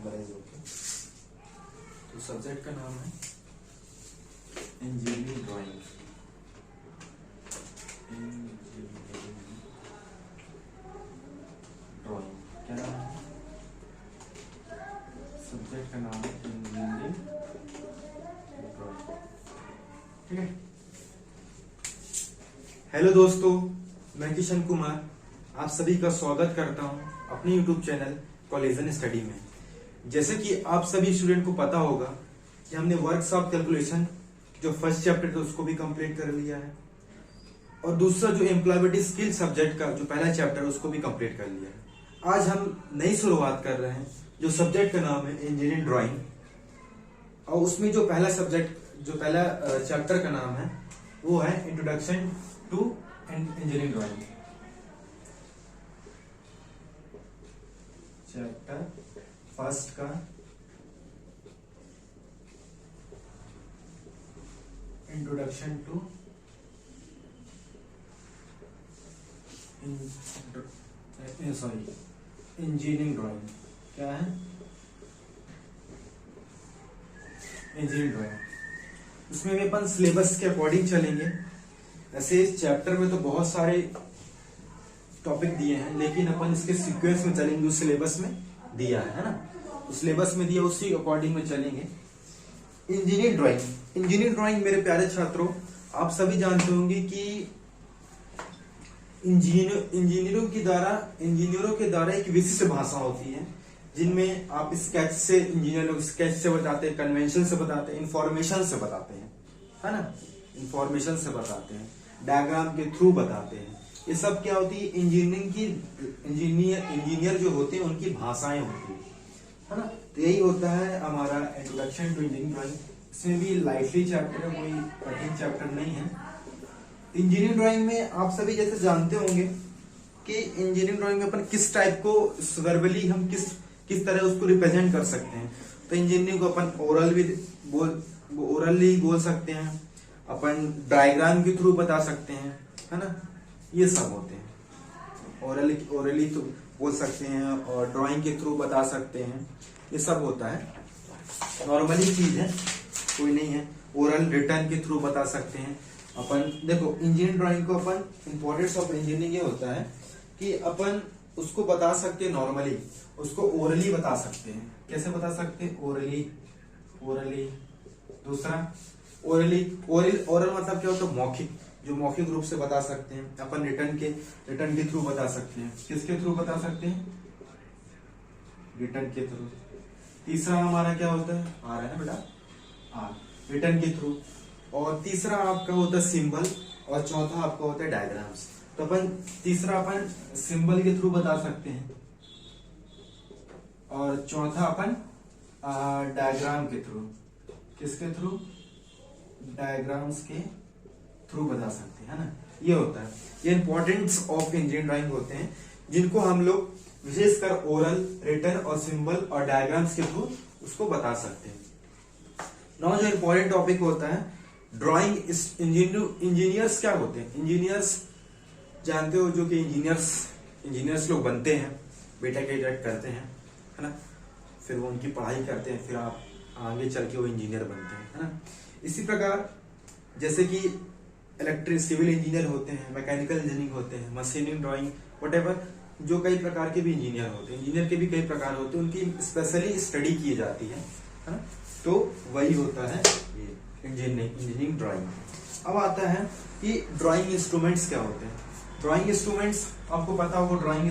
नंबराइज होके। तो सब्जेक्ट का नाम है इंजीनियरिंग ड्राइंग। ड्राइंग क्या नाम है? सब्जेक्ट का नाम है इंजीनियरिंग ड्राइंग। ठीक है। हेलो दोस्तों, मैं किशन कुमार आप सभी का स्वागत करता हूं अपने यूट्यूब चैनल कॉलेजन स्टडी में। जैसे कि आप सभी स्टूडेंट को पता होगा कि हमने वर्कशॉप कैलकुलेशन जो फर्स्ट चैप्टर था उसको भी कंप्लीट कर लिया है, और दूसरा जो एम्प्लॉयबिलिटी स्किल सब्जेक्ट का जो पहला चैप्टर है उसको भी कंप्लीट कर लिया है। आज हम नई शुरुआत कर रहे हैं जो सब्जेक्ट का नाम है इंजीनियरिंग ड्राइंग, और उसमें जो पहला सब्जेक्ट जो पहला चैप्टर का नाम है वो है introduction to engineering drawing. Chapter first का इंट्रोडक्शन टू इंजीनियरिंग ड्राइंग। क्या है? Engineering drawing. उसमें भी अपन सिलेबस के अकॉर्डिंग चलेंगे। ऐसे इस चैप्टर में तो बहुत सारे टॉपिक दिए हैं, लेकिन अपन इसके सीक्वेंस में चलेंगे। उस सिलेबस में दिया है ना, उस सिलेबस में दिया उसी अकॉर्डिंग में चलेंगे। Engineering drawing. इंजीनियरिंग ड्राइंग मेरे प्यारे छात्रों, आप सभी जानते होंगे कि इंजीनियरों के द्वारा एक विशिष्ट भाषा होती है, जिनमें आप स्केच से स्केच से बताते हैं, कन्वेंशन से बताते हैं, इंफॉर्मेशन से बताते हैं, है ना, इंफॉर्मेशन से बताते हैं, डायग्राम के थ्रू बताते हैं। ये सब क्या होती है? इंजीनियर जो होते हैं उनकी भाषाएं होती है ना। तो यही होता है हमारा इंट्रोडक्शन टू इंजीनियरिंग ड्राइंग। इसमें भी लाइटली चैप्टर है, कोई कठिन चैप्टर नहीं है। इंजीनियरिंग ड्राइंग में आप सभी जैसे जानते होंगे कि इंजीनियरिंग ड्राइंग में अपन किस टाइप को वर्बली हम किस तरह उसको रिप्रेजेंट कर सकते हैं। तो इंजीनियरिंग को अपन ओरली बोल सकते हैं, अपन डायग्राम के थ्रू बता सकते हैं, है ना, ये सब होते हैं। ओरली तो बोल सकते हैं और ड्राइंग के थ्रू बता सकते हैं, ये सब होता है। नॉर्मली चीज है, कोई नहीं है। ओरल रिटर्न के थ्रू बता सकते हैं अपन। देखो इंजीनियरिंग ड्राइंग को अपन, इंपॉर्टेंस ऑफ इंजीनियरिंग ये होता है कि अपन उसको बता सकते हैं नॉर्मली, उसको ओरली बता सकते हैं। कैसे बता सकते हैं? ओरली। दूसरा ओरल मतलब क्या होता है? मौखिक, जो मौखिक रूप से बता सकते हैं अपन। रिटर्न के थ्रू बता सकते हैं। किसके थ्रू बता सकते हैं? रिटर्न के थ्रू। तीसरा हमारा क्या होता है? आ रहा है ना बेटा, रिटर्न के थ्रू। और तीसरा आपका होता है सिंबल, और चौथा आपका होता है डायग्राम्स। तो अपन तीसरा अपन सिंबल के थ्रू बता सकते हैं, और चौथा अपन डायग्राम के थ्रू। किसके थ्रू? डायग्राम्स के थ्रू बता सकते हैं, है ना। ये होता है, ये इंपॉर्टेंस ऑफ इंजीनियरिंग ड्राइंग होते हैं, जिनको हम लोग विशेषकर ओरल, रिटन और सिंबल और डायग्राम्स के थ्रू उसको बता सकते हैं। नाउ जो इंपॉर्टेंट टॉपिक होता है ड्राइंग। इंजीनियर्स क्या होते हैं? इंजीनियर्स जानते हो, जो कि इंजीनियर्स लोग बनते हैं, बेटा के करते हैं, है ना, फिर वो उनकी पढ़ाई करते हैं, फिर आप आगे चल के वो इंजीनियर बनते हैं, है ना। इसी प्रकार जैसे कि सिविल इंजीनियर होते हैं, मैकेनिकल इंजीनियरिंग होते हैं, मशीनिंग, ड्राइंग, व्हाटएवर, जो कई प्रकार के भी इंजीनियर होते हैं। इंजीनियर के भी कई प्रकार होते हैं, उनकी स्पेशली स्टडी की जाती है ना। तो वही होता है ये इंजीनियरिंग ड्राइंग। अब आता है कि ड्राइंग इंस्ट्रूमेंट्स क्या होते हैं। ड्राइंग इंस्ट्रूमेंट्स आपको पता होगा। ड्राइंग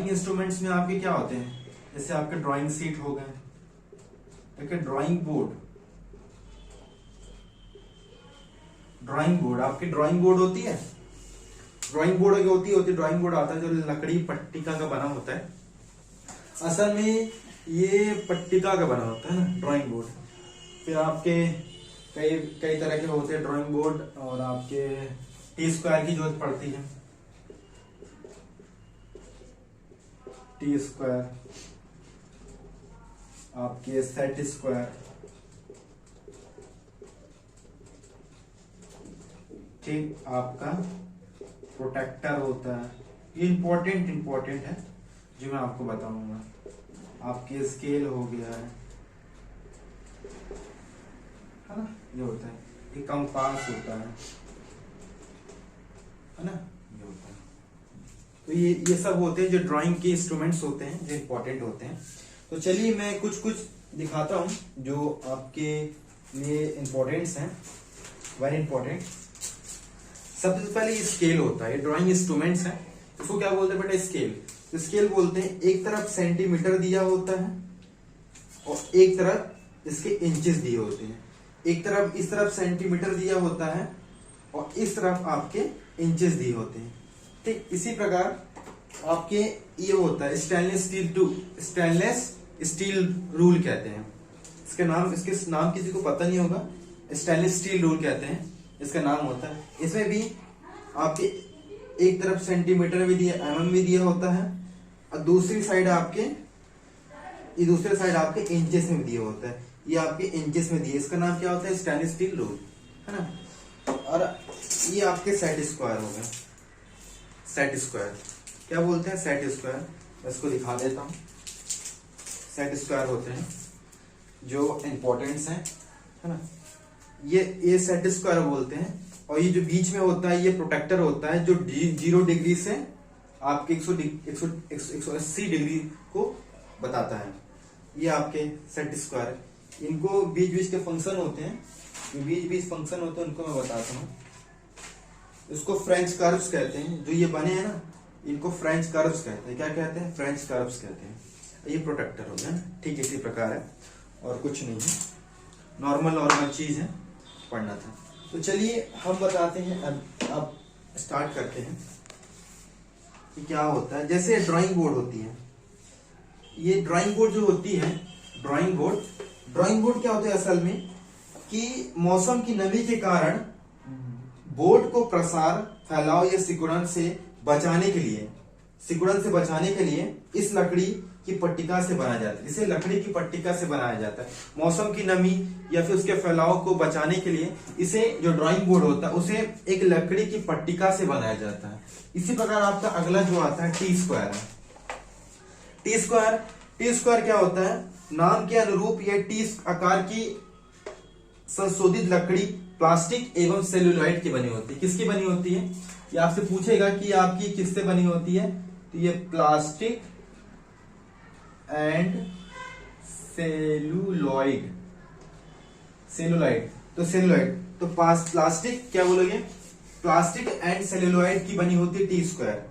इंस्ट्रूमेंट्स में आपके क्या होते हैं? जैसे आपके ड्राइंग शीट हो गए, ठीक है, ड्राइंग बोर्ड, आपकी ड्राइंग बोर्ड होती है। ड्राइंग बोर्ड होती ड्राइंग बोर्ड आता है जो लकड़ी पट्टिका का बना होता है। असल में ये पट्टिका का बना होता है ना ड्राइंग बोर्ड। फिर आपके कई तरह के होते हैं ड्राइंग बोर्ड, और आपके टी स्क्वायर की जरूरत पड़ती है। टी स्क्वायर, आपके सेट स्क्वायर, इसके आपका प्रोटेक्टर होता है, ये इंपॉर्टेंट है जो मैं आपको बताऊंगा। आपके स्केल हो गया है ना, ये होता है, ये कंपास होता है ना, ये होता है। तो ये सब होते हैं जो ड्राइंग के इंस्ट्रूमेंट्स होते हैं जो इंपॉर्टेंट होते हैं। तो चलिए मैं कुछ दिखाता हूं जो आपके लिए इंपॉर्टेंट्स हैं, वेरी इंपॉर्टेंट। सबसे पहले ये स्केल होता है, ये ड्राइंग इंस्ट्रूमेंट्स है, इसको क्या बोलते हैं बेटा, स्केल। तो स्केल बोलते हैं, एक तरफ सेंटीमीटर दिया होता है और एक तरफ इसके इंचेस दिए होते हैं। एक तरफ इस तरफ सेंटीमीटर दिया होता है और इस तरफ आपके इंचेस दिए होते हैं, ठीक। इसी प्रकार आपके ये होता है स्टेनलेस स्टील रूल कहते हैं, इसके नाम किसी को पता नहीं होगा, स्टेनलेस स्टील रूल कहते हैं इसका नाम होता है। इसमें भी आपके एक तरफ सेंटीमीटर भी दिया, mm भी दिया होता है और दूसरी साइड आपके इंचेस में दिया होता है, ये आपके इंचेस में दिए, इसका नाम क्या होता है, स्टेनलेस स्टील रूल, है ना। और ये आपके सेट स्क्वायर हो गए, सेट स्क्वायर क्या बोलते हैं, सेट स्क्वायर, मैं इसको दिखा देता हूं। सेट स्क्वायर होते हैं जो इंपॉर्टेंट्स हैं, है ना, ये सेट स्क्वायर बोलते हैं। और ये जो बीच में होता है ये प्रोटेक्टर होता है जो 0 डिग्री से आपके 180 डिग्री को बताता है, ये आपके सेट स्क्वायर। इनको बीच के फंक्शन होते हैं, जो बीच फंक्शन होते हैं उनको मैं बताता हूँ। इसको फ्रेंच कर्व्स कहते हैं, जो ये बने हैं ना इनको फ्रेंच कर्व्स कहते हैं। क्या कहते हैं, फ्रेंच कर्व्स कहते हैं। ये प्रोटेक्टर हो गया, ठीक, इसी प्रकार है और कुछ नहीं है, नॉर्मल चीज है, पढ़ना था। तो चलिए हम बताते हैं, अब स्टार्ट करते हैं कि क्या होता है। जैसे ड्राइंग बोर्ड होती है, ये ड्राइंग बोर्ड जो होती है, ड्राइंग बोर्ड क्या होता है असल में, कि मौसम की नमी के कारण बोर्ड को प्रसार, फैलाव या सिकुड़न से बचाने के लिए इस लकड़ी की पट्टिका से बनाया जाता है। इसे लकड़ी की पट्टिका से बनाया जाता है। मौसम की नमी या फिर उसके फैलाव को बचाने के लिए इसे जो ड्राइंग बोर्ड होता है उसे एक लकड़ी की पट्टिका से बनाया जाता है। इसी प्रकार आपका अगला जो आता है टी स्क्वायर है। टी स्क्वायर क्या होता है, नाम के अनुरूप यह टी आकार की संशोधित लकड़ी प्लास्टिक एवं सेलुलोइड की बनी होती है। किसकी बनी होती है, ये आपसे पूछेगा कि आपकी किससे बनी होती है, तो ये प्लास्टिक एंड सेलुलोइड तो प्लास्टिक क्या बोलोगे, प्लास्टिक एंड सेलुलोइड की बनी होती है टी स्क्वायर,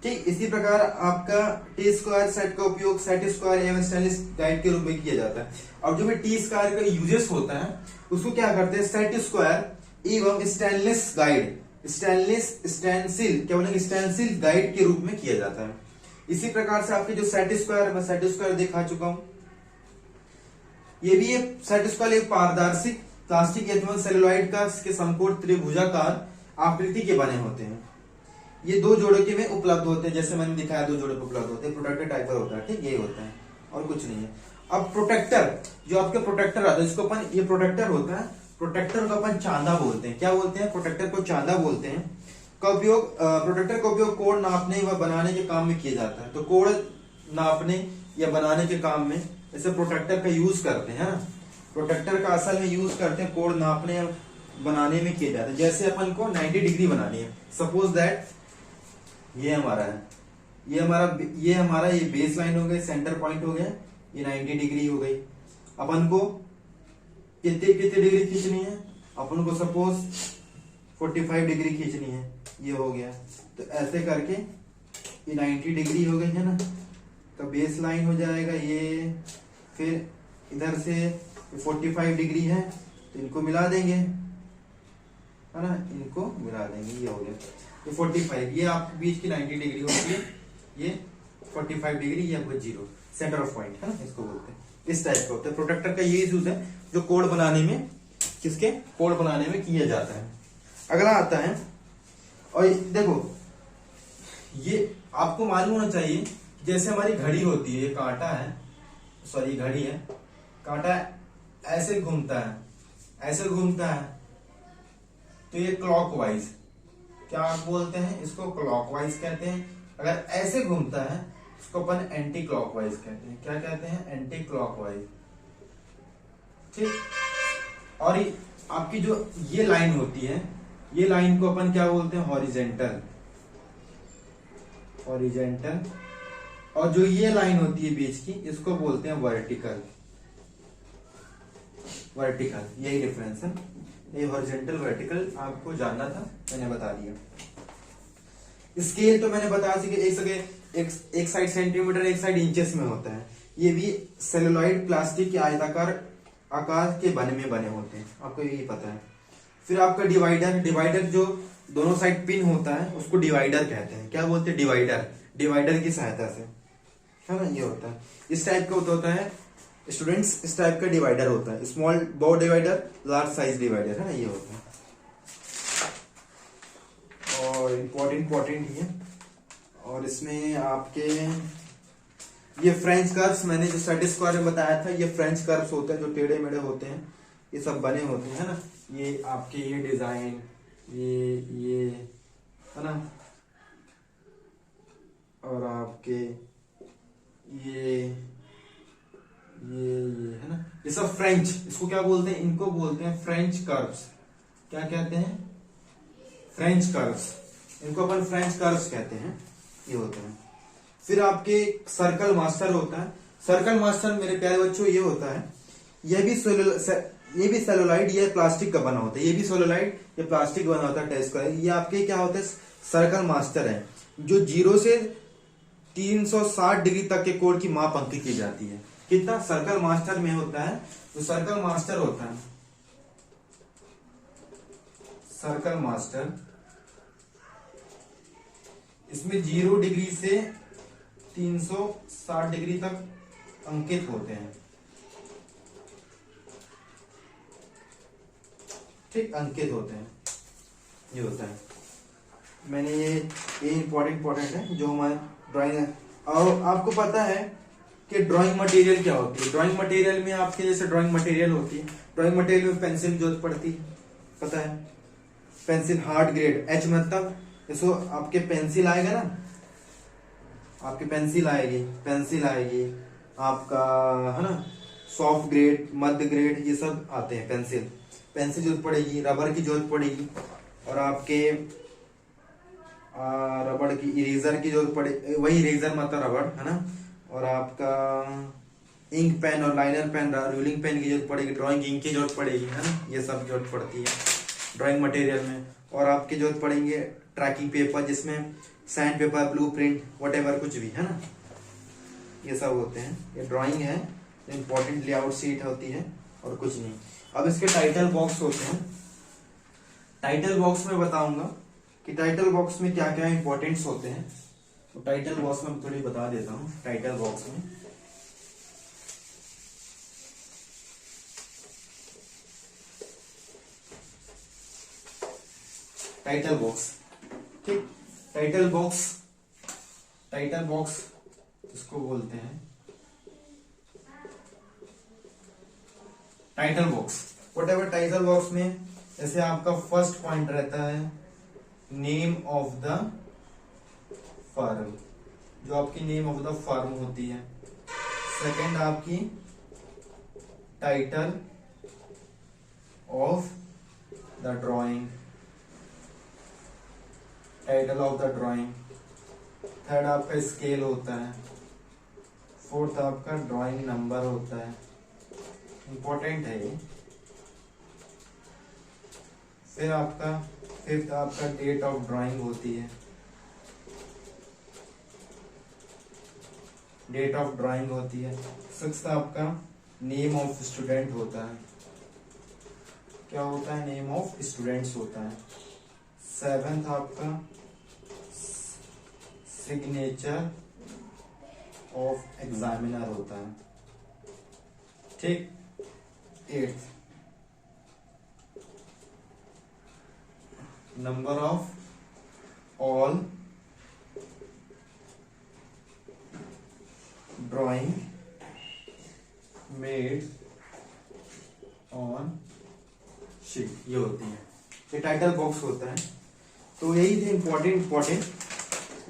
ठीक। इसी प्रकार आपका टी स्क्वायर सेट का उपयोग सेट स्क्वायर एवं स्टेनलेस गाइड के रूप में किया जाता है। और जो भी टी स्क्वायर का यूजेस होता है उसको क्या करते हैं, सेट स्क्वायर एवं स्टेनलेस गाइड, स्टेंसिल क्या बोलेंगे, स्टेंसिल गाइड के रूप में किया जाता है। इसी प्रकार से आपके जो सेट स्क्वायर, मैं सेट स्क्वायर दिखा चुका हूं, ये भी सेट स्क्वायर एक पारदर्शी प्लास्टिक एवं सेलुलोइड का के समकोण त्रिभुजाकार आकृति के बने होते हैं। ये 2 जोड़े के में उपलब्ध होते हैं, जैसे मैंने दिखाया 2 जोड़े पे उपलब्ध होते हैं। प्रोटेक्टर टाइप पर होता है, ठीक, ये होता है और कुछ नहीं है। अब प्रोटेक्टर, जो आपके प्रोटेक्टर आता है इसको अपन, ये प्रोटेक्टर होता है, प्रोटेक्टर को अपन चांदा बोलते हैं। क्या बोलते हैं, प्रोटेक्टर को चांदा बोलते हैं। प्रोटेक्टर का उपयोग कोण नापने व बनाने के काम में किया जाता है। तो कोण नापने या बनाने के काम में ऐसे प्रोटेक्टर का यूज करते हैं ना, प्रोटेक्टर का असल में यूज करते हैं कोण नापने या बनाने में किया जाता है। जैसे अपन को 90 डिग्री बनानी है, सपोज दैट ये हमारा है, ये हमारा ये बेस लाइन हो गई, सेंटर पॉइंट हो गया, ये 90 डिग्री हो गई। अपन को कितने डिग्री खींचनी है, अपन को सपोज 45 डिग्री खींचनी है, ये हो गया। तो ऐसे करके ये 90 डिग्री हो गई है ना, तो बेस लाइन हो जाएगा ये, फिर इधर से 45 डिग्री है तो इनको मिला देंगे, है ना, इनको मिला देंगे, ये हो गया। ये 45, ये आपके बीच की 90 डिग्री होती है, ये 45 डिग्री, ये आपका 0 सेंटर ऑफ पॉइंट है ना, इसको बोलते हैं। इस टाइप का होता है प्रोटेक्टर का, ये यूज है जो कोड बनाने में, किसके कोड बनाने में किया जाता है। अगला आता है, और देखो ये आपको मालूम होना चाहिए, जैसे हमारी घड़ी होती है, ये कांटा है, सॉरी घड़ी है, कांटा ऐसे घूमता है, ऐसे घूमता है, तो ये क्लॉकवाइज, क्या आप बोलते हैं इसको, क्लॉकवाइज कहते हैं। अगर ऐसे घूमता है इसको अपन एंटी क्लॉकवाइज कहते हैं। क्या कहते हैं, एंटी क्लॉकवाइज। ठीक। और आपकी जो ये लाइन होती है, ये लाइन को अपन क्या बोलते हैं, हॉरिजेंटल, हॉरिजेंटल। और जो ये लाइन होती है बीच की, इसको बोलते हैं वर्टिकल, वर्टिकल। यही डिफरेंस है, ये हॉरिजेंटल वर्टिकल आपको जानना था, मैंने बता दिया। स्केल तो मैंने बता दी कि एक साइड सेंटीमीटर, एक साइड इंचेस में होता है। ये भी सेलुलॉइड प्लास्टिक के आयताकार आकार के बने होते हैं, आपको यही पता है। फिर आपका डिवाइडर, डिवाइडर जो दोनों साइड पिन होता है उसको डिवाइडर कहते हैं। क्या बोलते हैं, डिवाइडर, डिवाइडर की सहायता से, है ना, ये होता है। इस टाइप का होता है स्टूडेंट्स, इस टाइप का डिवाइडर होता है, स्मॉल बॉ डिवाइडर, लार्ज साइज डिवाइडर, है ना, ये होता है। और इम्पोर्टेंट ही है। और इसमें आपके ये फ्रेंच कर्व्स, मैंने जो सेट स्क्वायर में बताया था, ये फ्रेंच कर्व्स होते हैं जो टेढ़े मेढ़े होते हैं, ये सब बने होते हैं, है ना। ये आपके ये डिजाइन, ये है ना, और आपके ये है ना, ये सब फ्रेंच, इसको क्या बोलते हैं, इनको बोलते हैं फ्रेंच कर्व्स। क्या कहते हैं, फ्रेंच कर्व्स, इनको अपन फ्रेंच कर्व्स कहते हैं, ये होते हैं। फिर आपके सर्कल मास्टर होता है। सर्कल मास्टर मेरे प्यारे बच्चों ये होता है, ये भी सेलुलाइड, ये प्लास्टिक का बना होता है, ये भी सेलुलाइड, ये प्लास्टिक बना होता है टेस्ट का। ये आपके क्या होता है, सर्कल मास्टर है, जो 0 से 360 डिग्री तक के कोण की माप अंकित की जाती है। कितना सर्कल मास्टर में होता है, जो सर्कल मास्टर होता है, सर्कल मास्टर, इसमें 0 डिग्री से 360 डिग्री तक अंकित होते हैं। ठीक, अंकित होते हैं, ये होता है। मैंने ये इंपॉर्टेंट है जो हमारे ड्राइंग है। और आपको पता है कि ड्राइंग मटेरियल क्या होती है। ड्राइंग मटेरियल में आपके जैसे ड्राइंग मटेरियल होती है, ड्राइंग मटेरियल में पेंसिल की जरूरत पड़ती है, पता है, पेंसिल हार्ड ग्रेड, एच मतलब इसको आपके पेंसिल आएगा ना, आपकी पेंसिल आएगी आपका, है ना, सॉफ्ट ग्रेड, मध्य ग्रेड, ये सब आते हैं। पेंसिल जरूरत पड़ेगी, रबर की जरूरत पड़ेगी, और आपके रबड़ की, इरेजर की जरूरत पड़ेगी, वही इरेजर मतलब रबड़, है ना, और आपका इंक पेन और लाइनर पेन, रूलिंग पेन की जरूरत पड़ेगी, ड्राइंग इंक की जरूरत पड़ेगी, है ना, ये सब जरूरत पड़ती है ड्राइंग मटेरियल में। और आपकी जरूरत पड़ेंगे ट्रैकिंग पेपर, जिसमें sand paper, blue print, what ever, कुछ भी, है ना, ये सब होते हैं। ये ड्राइंग है, इंपॉर्टेंट लेआउट शीट होती है, और कुछ नहीं। अब इसके टाइटल बॉक्स होते हैं। टाइटल बॉक्स में बताऊंगा कि टाइटल बॉक्स में क्या क्या इंपॉर्टेंट्स होते हैं, तो टाइटल बॉक्स में थोड़ी बता देता हूं। टाइटल बॉक्स में टाइटल बॉक्स, ठीक, टाइटल बॉक्स इसको बोलते हैं title box. Whatever title box में जैसे आपका फर्स्ट पॉइंट रहता है नेम ऑफ द फर्म, जो आपकी नेम ऑफ द फर्म होती है। सेकंड आपकी title of the drawing, title of the drawing. Third आपका स्केल होता है। फोर्थ आपका ड्राइंग नंबर होता है, इंपॉर्टेंट है ये। फिर आपका फिफ्थ आपका डेट ऑफ ड्राइंग होती है, डेट ऑफ ड्राइंग होती है। सिक्स्थ आपका नेम ऑफ स्टूडेंट होता है, क्या होता है, नेम ऑफ स्टूडेंट्स होता है। सेवेंथ आपका सिग्नेचर ऑफ एग्जामिनर होता है, ठीक। Eighth number of all drawing made on sheet, ये होती है, ये टाइटल बॉक्स होता है। तो यही थे इम्पोर्टेंट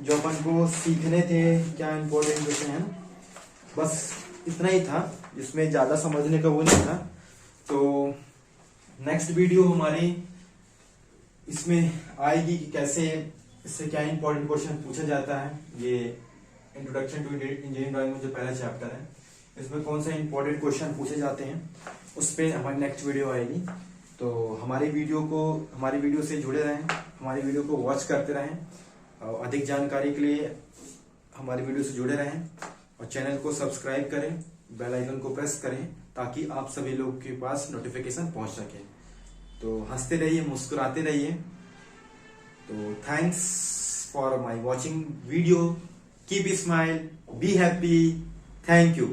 जो अपन को सीखने थे, क्या इम्पोर्टेंट क्वेश्चन है ना, बस इतना ही था, जिसमें ज्यादा समझने का वो नहीं था। तो नेक्स्ट वीडियो हमारी इसमें आएगी कि कैसे इससे क्या इंपॉर्टेंट क्वेश्चन पूछा जाता है। ये इंट्रोडक्शन टू इंजीनियरिंग ड्राइंग में जो पहला चैप्टर है, इसमें कौन सा इंपॉर्टेंट क्वेश्चन पूछे जाते हैं, उस पर हमारी नेक्स्ट वीडियो आएगी। तो हमारी वीडियो से जुड़े रहें, हमारी वीडियो को वॉच करते रहें, और अधिक जानकारी के लिए हमारी वीडियो से जुड़े रहें, और चैनल को सब्सक्राइब करें, बेल आइकन को प्रेस करें, ताकि आप सभी लोगों के पास नोटिफिकेशन पहुंच सके। तो हंसते रहिए, मुस्कुराते रहिए। तो thanks for my watching video, keep smile, be happy, thank you.